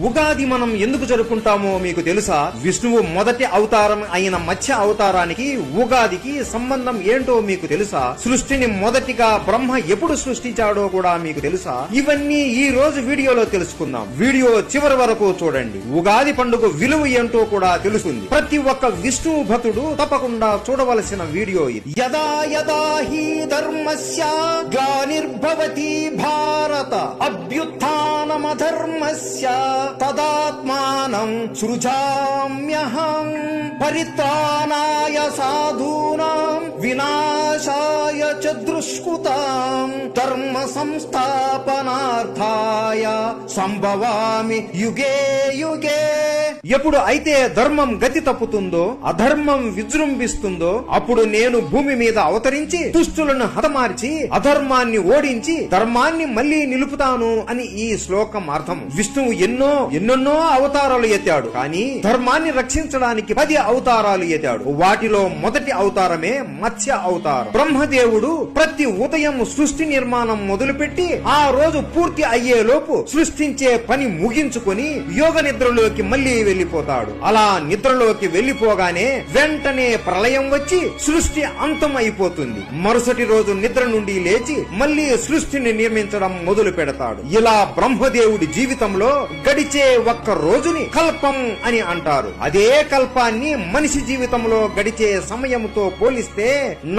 ఉగాది మనం ఎందుకు జరుపుకుంటామో మీకు తెలుసా? విష్ణువు మొదటి అవతారం అయిన మత్స్య అవతారానికి ఉగాదికి సంబంధం ఏంటో మీకు తెలుసా? సృష్టిని మొదటిగా బ్రహ్మ ఎప్పుడు సృష్టించాడో కూడా మీకు తెలుసా? ఇవన్నీ ఈ రోజు వీడియోలో తెలుసుకుందాం. వీడియో చివరి వరకు చూడండి. ఉగాది పండుగ విలువ ఏంటో కూడా తెలుస్తుంది. ప్రతి ఒక్క విష్ణువు భక్తుడు తప్పకుండా చూడవలసిన వీడియో ఇది. యదా యదా హి ధర్మస్య గ్లానిర్భవతి భారత అభ్యుత్థానమధర్మస్య తదాత్మానం సృజామ్యహం పరిత్రాణాయ సాధూనాం వినాశాయ చ దుష్కృతాం ధర్మ సంస్థాపనార్థాయ సంభవామి యుగే యుగే. ఎప్పుడు అయితే ధర్మం గతి తప్పుతుందో, అధర్మం విజృంభిస్తుందో, అప్పుడు నేను భూమి మీద అవతరించి దుష్టులను హతమార్చి అధర్మాన్ని ఓడించి ధర్మాన్ని మళ్లీ నిలుపుతాను అని ఈ శ్లోకం అర్థం. విష్ణువు ఎన్నెన్నో అవతారాలు ఎత్తాడు, కానీ ధర్మాన్ని రక్షించడానికి 10 అవతారాలు ఎత్తాడు. వాటిలో మొదటి అవతారమే మత్స్య అవతారం. బ్రహ్మదేవుడు ప్రతి ఉదయం సృష్టి నిర్మాణం మొదలుపెట్టి ఆ రోజు పూర్తి అయ్యేలోపు సృష్టించే పని ముగించుకొని యోగ నిద్రలోకి మళ్లీ వెళ్లిపోతాడు. అలా నిద్రలోకి వెళ్లిపోగానే వెంటనే ప్రళయం వచ్చి సృష్టి అంతం అయిపోతుంది. మరుసటి రోజు నిద్ర నుండి లేచి మళ్లీ సృష్టిని నిర్మించడం మొదలు పెడతాడు. ఇలా బ్రహ్మదేవుడి జీవితంలో గడిచే ఒక్క రోజుని కల్పం అని అంటారు. అదే కల్పాన్ని మనిషి జీవితంలో గడిచే సమయంతో పోలిస్తే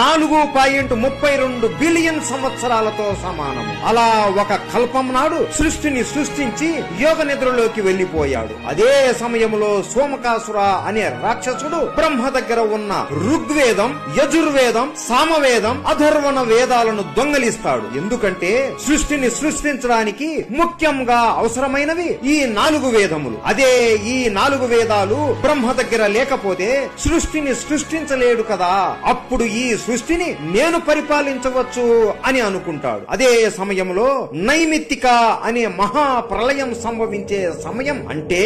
4.32 బిలియన్ సంవత్సరాలతో సమానం. అలా ఒక కల్పం నాడు సృష్టిని సృష్టించి యోగ నిద్రలోకి వెళ్లిపోయాడు. అదే సమయంలో సోమకాసుర అనే రాక్షసుడు బ్రహ్మ దగ్గర ఉన్న ఋగ్వేదం, యజుర్వేదం, సామవేదం, అథర్వణ వేదాలను దొంగలిస్తాడు. ఎందుకంటే సృష్టిని సృష్టించడానికి ముఖ్యంగా అవసరమైనవి ఈ 4 వేదములు. అదే ఈ 4 వేదాలు బ్రహ్మ దగ్గర లేకపోతే సృష్టిని సృష్టించలేడు కదా. అప్పుడు ఈ సృష్టిని నేను పరిపాలించవచ్చు అని అనుకుంటాడు. అదే సమయంలో నైమిత్తిక అనే మహా ప్రళయం సంభవించే సమయం, అంటే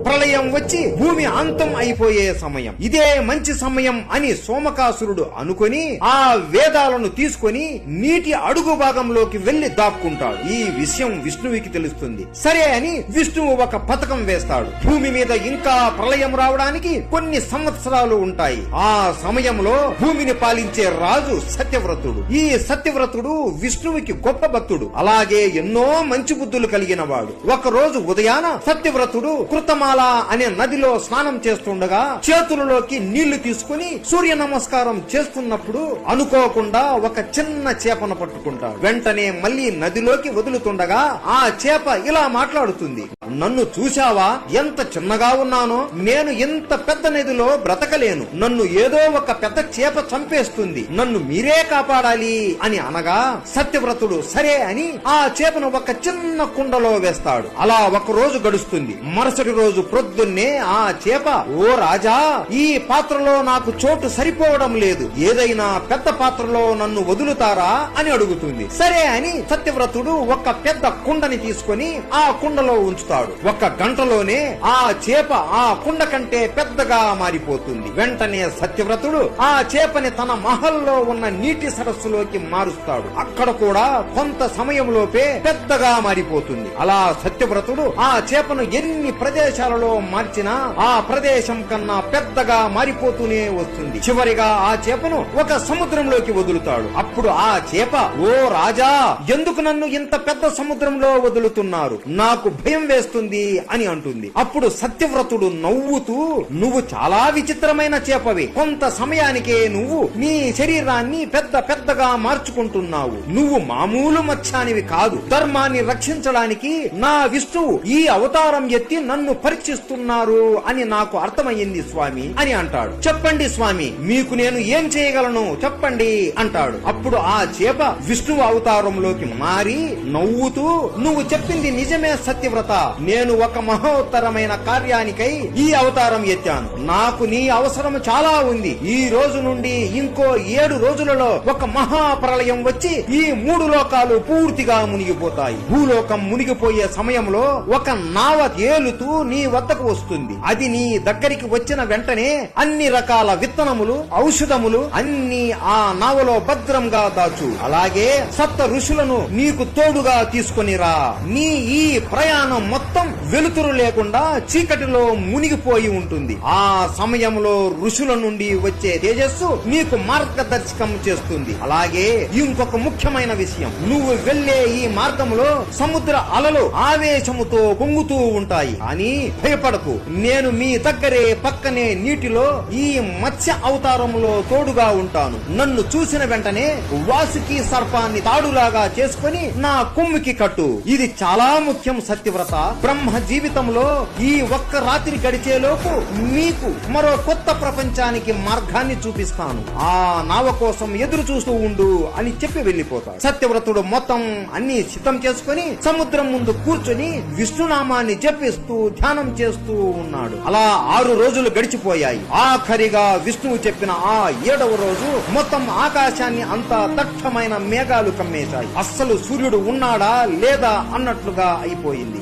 ప్రళయం వచ్చి భూమి అంతం అయిపోయే సమయం. ఇదే మంచి సమయం అని సోమకాసురుడు అనుకొని ఆ వేదాలను తీసుకొని నీటి అడుగు భాగంలోకి వెళ్లి దాక్కుంటాడు. ఈ విషయం విష్ణువుకి తెలుస్తుంది. సరే అని విష్ణువు ఒక పథకం వేస్తాడు. భూమి మీద ఇంకా ప్రళయం రావడానికి కొన్ని సంవత్సరాలు ఉంటాయి. ఆ సమయంలో భూమిని పాలించే రాజు సత్యవ్రతుడు. ఈ సత్యవ్రతుడు విష్ణువుకి గొప్ప భక్తుడు, అలాగే ఎన్నో మంచి బుద్ధులు కలిగిన వాడు. ఒక రోజు ఉదయాన సత్యవ్రతుడు కృతమాల అనే నదిలో స్నానం చేస్తుండగా చేతులలోకి నీళ్లు తీసుకుని సూర్య నమస్కారం చేస్తున్నప్పుడు అనుకోకుండా ఒక చిన్న చేపను పట్టుకుంటాడు. వెంటనే మళ్లీ నదిలోకి వదులుతుండగా ఆ చేప ఇలా మాట్లాడుతుంది: నన్ను చూశావా, ఎంత చిన్నగా ఉన్నానో? నేను ఇంత పెద్ద నదిలో బ్రతకలేను. నన్ను ఏదో ఒక పెద్ద చేప చంపేస్తుంది. నన్ను మీరే కాపాడాలి అని అనగా సత్యవ్రతుడు సరే అని ఆ చేపను ఒక చిన్న కుండలో వేస్తాడు. అలా ఒక రోజు గడుస్తుంది. మరుసటి రోజు ప్రొద్దున్నే ఆ చేప, ఓ రాజా, ఈ పాత్రలో నాకు చోటు సరిపోవడం లేదు, ఏదైనా పెద్ద పాత్రలో నన్ను వదులుతారా అని అడుగుతుంది. సరే అని సత్యవ్రతుడు ఒక పెద్ద కుండని తీసుకొని ఆ కుండలో ఉంచుతాడు. ఒక్క గంటలోనే ఆ చేప ఆ కుండ కంటే పెద్దగా మారిపోతుంది. వెంటనే సత్యవ్రతుడు ఆ చేపని తన మహల్లో ఉన్న నీటి సరస్సులోకి మారుస్తాడు. అక్కడ కూడా కొంత సమయంలోపే పెద్దగా మారిపోతుంది. అలా సత్యవ్రతుడు ఆ చేపను ఎన్ని ప్రదేశాలలో మార్చినా ఆ ప్రదేశం కన్నా పెద్దగా మారిపోతూనే వస్తుంది. చివరిగా ఆ చేపను ఒక సముద్రంలోకి వదులుతాడు. అప్పుడు ఆ చేప, ఓ రాజా, ఎందుకు నన్ను ఇంత పెద్ద సముద్రంలో వదులుతున్నారు? నాకు భయం వేస్తుంది అని అంటుంది. అప్పుడు సత్యవ్రతుడు నవ్వుతూ, నువ్వు చాలా విచిత్రమైన చేపవి. కొంత సమయానికే నువ్వు నీ శరీరాన్ని పెద్దగా మార్చుకుంటున్నావు. నువ్వు మామూలు మత్స్యానివి కాదు. ధర్మాన్ని రక్షించడానికి నా విష్ణువు ఈ అవతారం ఎత్తి నన్ను పరీక్షిస్తున్నారు అని నాకు అర్థమయ్యింది స్వామి అని అంటాడు. చెప్పండి స్వామి, మీకు నేను ఏం చేయగలను చెప్పండి అంటాడు. అప్పుడు ఆ చేప విష్ణువు అవతారంలోకి మారి నవ్వుతూ, నువ్వు చెప్పింది నిజమే సత్యవ్రత. నేను ఒక మహోత్తరమైన కార్యానికై ఈ అవతారం ఎత్తాను. నాకు నీ అవసరం చాలా ఉంది. ఈ రోజు నుండి ఇంకో 7 రోజులలో ఒక మహాప్రళయం వచ్చి ఈ 3 లోకాలు పూర్తిగా మునిగిపోతాయి. భూలోకం మునిగిపోయే సమయంలో ఒక నావ ఏలుతూ నీ వద్దకు వద్దకు వస్తుంది. అది నీ దగ్గరికి వచ్చిన వెంటనే అన్ని రకాల విత్తనములు, ఔషధములు అన్ని ఆ నావలో భద్రంగా దాచు. అలాగే సప్త ఋషులను నీకు తోడుగా తీసుకొని రా. నీ ఈ ప్రయాణం మొత్తం వెలుతురు లేకుండా చీకటిలో మునిగిపోయి ఉంటుంది. ఆ సమయంలో ఋషుల నుండి వచ్చే తేజస్సు నీకు మార్గదర్శకం చేస్తుంది. అలాగే ఇంకొక ముఖ్యమైన విషయం, నువ్వు వెళ్లే ఈ మార్గంలో సముద్ర అలలు ఆవేశముతో పొంగుతూ ఉంటాయి. కానీ భయపడకు, నేను మీ దగ్గరే పక్కనే నీటిలో ఈ మత్స్య అవతారంలో తోడుగా ఉంటాను. నన్ను చూసిన వెంటనే వాసుకి సర్పాన్ని తాడులాగా చేసుకుని నా కొమ్ముకి కట్టు. ఇది చాలా ముఖ్యం సత్యవ్రత. బ్రహ్మ జీవితంలో ఈ ఒక్క రాత్రి గడిచేలోపు మీకు మరో కొత్త ప్రపంచానికి మార్గాన్ని చూపిస్తాను. ఆ నావ కోసం ఎదురు చూస్తూ ఉండు అని చెప్పి వెళ్లిపోతాడు. సత్యవ్రతుడు మొత్తం అన్ని సిద్ధం చేసుకుని సముద్రం ముందు కూర్చొని విష్ణునామాన్ని జపిస్తూ ధ్యానం చేస్తూ ఉన్నాడు. అలా 6 రోజులు గడిచిపోయాయి. ఆఖరిగా విష్ణువు చెప్పిన ఆ 7వ రోజు మొత్తం ఆకాశాన్ని అంతా దట్టమైన మేఘాలు కమ్మేశాయి. అస్సలు సూర్యుడు ఉన్నాడా లేదా అన్నట్లుగా అయిపోయింది.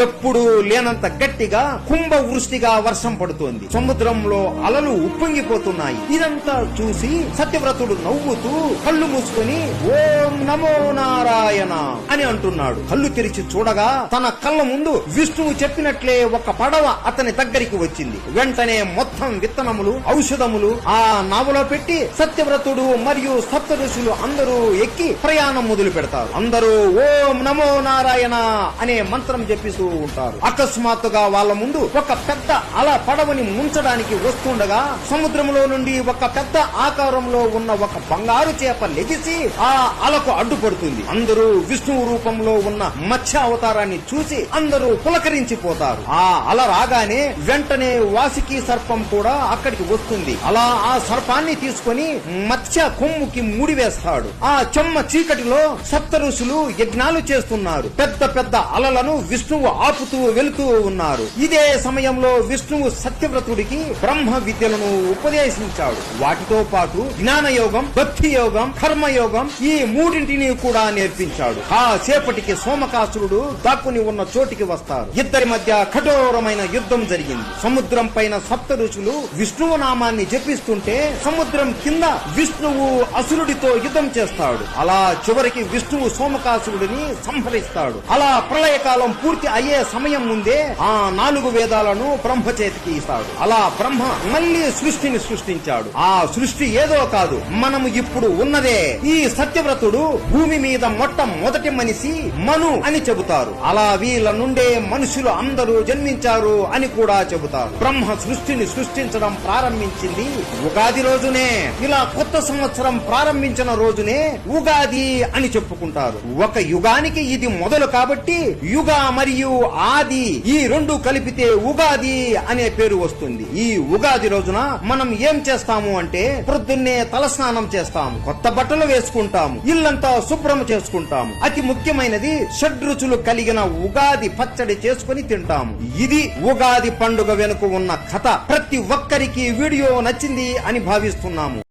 ఎప్పుడు లేనంత గట్టిగా కుంభ వృష్టిగా వర్షం పడుతోంది. సముద్రంలో అలలు ఉప్పొంగిపోతున్నాయి. ఇదంతా చూసి సత్యవ్రతుడు నవ్వుతూ కళ్ళు మూసుకొని ఓం నమో నారాయణ అని అంటున్నాడు. కళ్ళు తెరిచి చూడగా తన కళ్ళ ముందు విష్ణువు చెప్పినట్లే ఒక పడవ అతని దగ్గరికి వచ్చింది. వెంటనే మొత్తం విత్తనములు, ఔషధములు ఆ నావలో పెట్టి సత్యవ్రతుడు మరియు సప్త ఋషులు అందరూ ఎక్కి ప్రయాణం మొదలు పెడతారు. అందరూ ఓం నమో నారాయణ అనే మంత్రం జపిస్తూ ఉంటారు. అకస్మాత్తుగా వాళ్ళ ముందు ఒక పెద్ద అల పడవని ముంచడానికి వస్తుండగా సముద్రంలో నుండి ఒక పెద్ద ఆకారంలో ఉన్న ఒక బంగారు చేప లెగిసి ఆ అలకు అడ్డుపడుతుంది. అందరూ విష్ణువు రూపంలో ఉన్న మత్స్య అవతారాన్ని చూసి అందరూ పులకరించిపోతారు. ఆ అల రాగానే వెంటనే వాసుకి సర్పం కూడా అక్కడికి వస్తుంది. అలా ఆ సర్పాన్ని తీసుకొని మత్స్య కొమ్ముకి ముడివేస్తాడు. ఆ చెమ్మ చీకటిలో సప్త ఋషులు యజ్ఞాలు చేస్తున్నారు. పెద్ద పెద్ద అలలను విష్ణువు ఆపుతూ వెళుతూ ఉన్నారు. ఇదే సమయంలో విష్ణువు సత్యవ్రతుడికి బ్రహ్మ విద్యలను ఉపదేశించాడు. వాటితో పాటు జ్ఞానయోగం, భక్తి యోగం, కర్మయోగం ఈ మూడింటిని కూడా నేర్పించాడు. ఆ సేపటికి సోమకాసురుడు దాక్కుని ఉన్న చోటికి వస్తారు. ఇద్దరి మధ్య కఠోరమైన యుద్ధం జరిగింది. సముద్రం పైన సప్త ఋషులు విష్ణువు నామాన్ని జపిస్తుంటే సముద్రం కింద విష్ణువు అసురుడితో యుద్ధం చేస్తాడు. అలా చివరికి విష్ణువు సోమకాసురుడిని సంహరిస్తాడు. అలా ప్రళయకాలం పూర్తి అయ్యే సమయం ముందే ఆ 4 వేదాలను బ్రహ్మ చేతికి ఇస్తాడు. అలా బ్రహ్మ మళ్ళీ సృష్టిని సృష్టించాడు. ఆ సృష్టి ఏదో కాదు, మనము ఇప్పుడు ఉన్నదే. ఈ సత్యవ్రతుడు భూమి మీద మొట్టమొదటి మనిషి మను అని చెబుతారు. అలా వీళ్ళ నుండే మనుషులు అందరూ జన్మించారు అని కూడా చెబుతారు. బ్రహ్మ సృష్టిని సృష్టించడం ప్రారంభించింది ఉగాది రోజునే. ఇలా కొత్త సంవత్సరం ప్రారంభించిన రోజునే ఉగాది అని చెప్పుకుంటారు. ఒక యుగానికి ఇది మొదలు కాబట్టి యుగ మరియు ఆది ఈ రెండు కలిపితే ఉగాది అనే పేరు వస్తుంది. ఈ ఉగాది రోజున మనం ఏం చేస్తాము అంటే ప్రొద్దున్నే తలస్నానం చేస్తాము, కొత్త బట్టలు వేసుకుంటాము, ఇల్లంతా శుభ్రం చేసుకుంటాము. అతి ముఖ్యమైనది షడ్రుచులు కలిగిన ఉగాది పచ్చడి చేసుకుని తింటాము. ఇది ఉగాది పండుగ వెనుక ఉన్న కథ. ప్రతి ఒక్కరికి వీడియో నచ్చింది అని భావిస్తున్నాము.